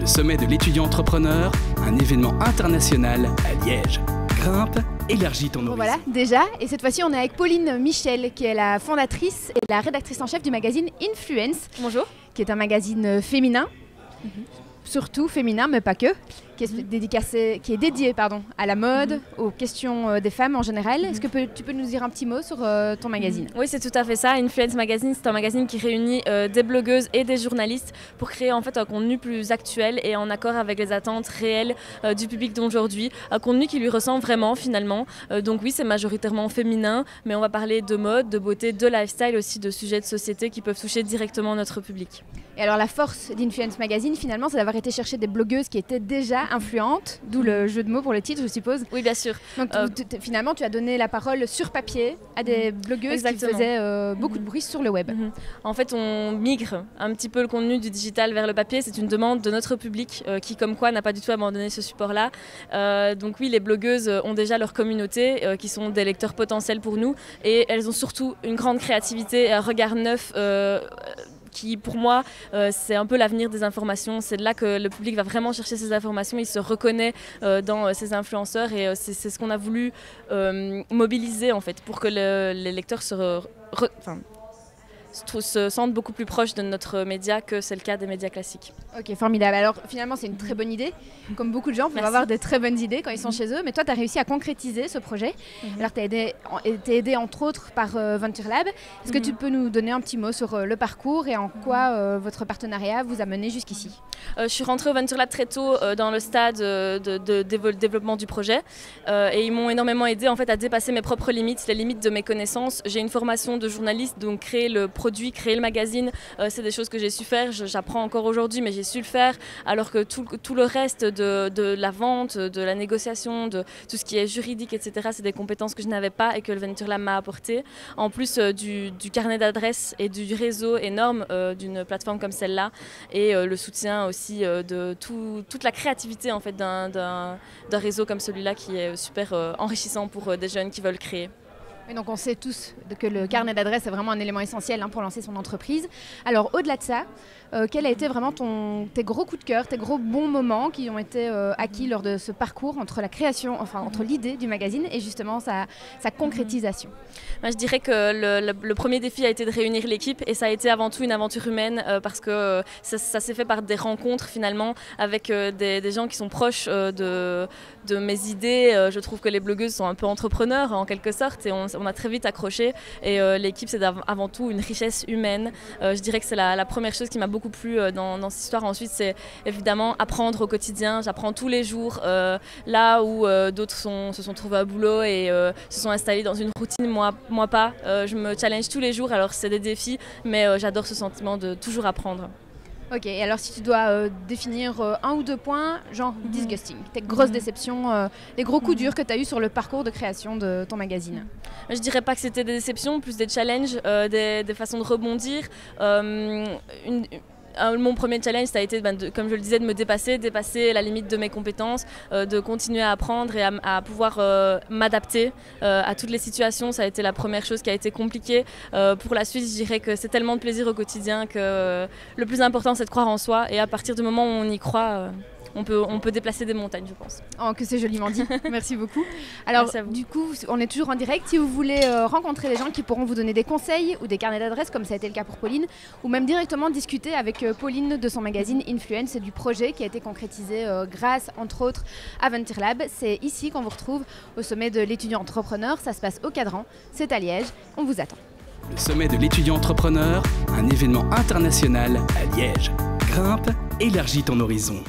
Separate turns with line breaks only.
Le sommet de l'étudiant entrepreneur, un événement international à Liège. Grimpe, élargis ton horizon.
Bon voilà, déjà, et cette fois-ci on est avec Pauline Michel, qui est la fondatrice et la rédactrice en chef du magazine Influence.
Bonjour.
Qui est un magazine féminin, surtout féminin, mais pas que, qui est dédié à la mode, aux questions des femmes en général. Est-ce que tu peux nous dire un petit mot sur ton magazine?
Oui, c'est tout à fait ça. Influence Magazine, c'est un magazine qui réunit des blogueuses et des journalistes pour créer en fait un contenu plus actuel et en accord avec les attentes réelles du public d'aujourd'hui. Un contenu qui lui ressemble vraiment finalement. Donc oui, c'est majoritairement féminin, mais on va parler de mode, de beauté, de lifestyle, aussi de sujets de société qui peuvent toucher directement notre public.
Et alors la force d'Influence Magazine finalement, c'est d'avoir été chercher des blogueuses qui étaient déjà influentes, d'où le jeu de mots pour le titre, je suppose.
Oui, bien sûr.
Donc finalement, tu as donné la parole sur papier à des blogueuses qui faisaient beaucoup de bruit sur le web.
En fait, on migre un petit peu le contenu du digital vers le papier. C'est une demande de notre public qui, comme quoi, n'a pas du tout abandonné ce support-là. Donc oui, les blogueuses ont déjà leur communauté qui sont des lecteurs potentiels pour nous et elles ont surtout une grande créativité et un regard neuf qui, pour moi, c'est un peu l'avenir des informations. C'est là que le public va vraiment chercher ces informations. Il se reconnaît dans ces influenceurs et c'est ce qu'on a voulu mobiliser en fait, pour que les lecteurs se sentent beaucoup plus proches de notre média que c'est le cas des médias classiques.
Ok, formidable. Alors finalement, c'est une très bonne idée. Comme beaucoup de gens peuvent avoir des très bonnes idées quand ils sont chez eux, mais toi, tu as réussi à concrétiser ce projet. Alors, tu as été aidé entre autres par Venture Lab. Est-ce que tu peux nous donner un petit mot sur le parcours et en quoi votre partenariat vous a mené jusqu'ici?
Je suis rentrée au Venture Lab très tôt dans le stade de développement du projet et ils m'ont énormément aidé en fait, à dépasser mes propres limites, les limites de mes connaissances. J'ai une formation de journaliste, donc créer le produit, créer le magazine, c'est des choses que j'ai su faire. J'apprends encore aujourd'hui, mais j'ai su le faire, alors que tout le reste de la vente, de la négociation, de tout ce qui est juridique, etc., c'est des compétences que je n'avais pas et que le Venture Lab m'a apporté. En plus du carnet d'adresses et du réseau énorme d'une plateforme comme celle-là et le soutien aussi de toute la créativité en fait, d'un réseau comme celui-là qui est super enrichissant pour des jeunes qui veulent créer.
Et donc on sait tous que le carnet d'adresses est vraiment un élément essentiel pour lancer son entreprise. Alors au-delà de ça, quel a été vraiment tes gros coups de cœur, tes gros bons moments qui ont été acquis lors de ce parcours entre la création, entre l'idée du magazine et justement sa concrétisation?
Je dirais que le premier défi a été de réunir l'équipe et ça a été avant tout une aventure humaine parce que ça s'est fait par des rencontres finalement avec des gens qui sont proches de mes idées. Je trouve que les blogueuses sont un peu entrepreneurs en quelque sorte et on a très vite accroché et l'équipe c'est avant tout une richesse humaine. Je dirais que c'est la première chose qui m'a beaucoup plu dans cette histoire. Ensuite c'est évidemment apprendre au quotidien. J'apprends tous les jours là où d'autres se sont trouvés à boulot et se sont installés dans une routine, moi pas. Je me challenge tous les jours, alors c'est des défis mais j'adore ce sentiment de toujours apprendre.
Ok, et alors si tu dois définir un ou deux points, genre disgusting, tes grosses déceptions, les gros coups durs que tu as eu sur le parcours de création de ton magazine?
Je dirais pas que c'était des déceptions, plus des challenges, des façons de rebondir. Mon premier challenge, ça a été, comme je le disais, de me dépasser la limite de mes compétences, de continuer à apprendre et à pouvoir m'adapter à toutes les situations. Ça a été la première chose qui a été compliquée. Pour la suite, je dirais que c'est tellement de plaisir au quotidien que le plus important, c'est de croire en soi. Et à partir du moment où on y croit, on peut déplacer des montagnes, je pense.
Oh, que c'est joliment dit. Merci beaucoup. Alors, du coup, on est toujours en direct. Si vous voulez rencontrer des gens qui pourront vous donner des conseils ou des carnets d'adresses, comme ça a été le cas pour Pauline, ou même directement discuter avec Pauline de son magazine Influence et du projet qui a été concrétisé grâce, entre autres, à Venture Lab. C'est ici qu'on vous retrouve au sommet de l'étudiant entrepreneur. Ça se passe au Cadran, c'est à Liège. On vous attend.
Le sommet de l'étudiant entrepreneur, un événement international à Liège. Grimpe, élargis ton horizon.